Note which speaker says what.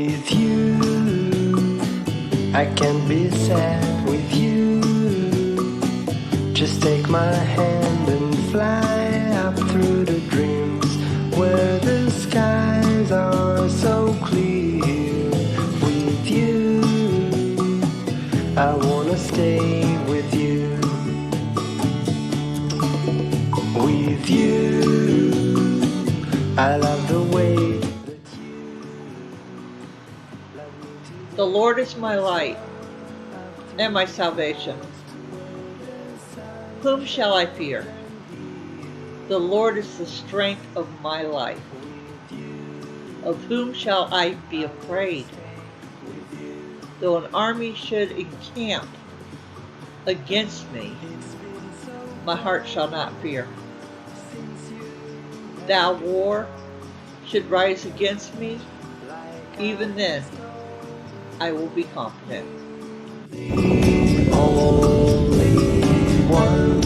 Speaker 1: With you, I can't be sad with you. Just take my hand and fly up through the dreams where the skies are so clear. With you, I wanna stay with you. With you, I love the way that
Speaker 2: The Lord is my light and my salvation. Whom shall I fear? The Lord is the strength of my life. Of whom shall I be afraid? Though an army should encamp against me, my heart shall not fear. Thou war should rise against me, even then I will be confident.
Speaker 1: only one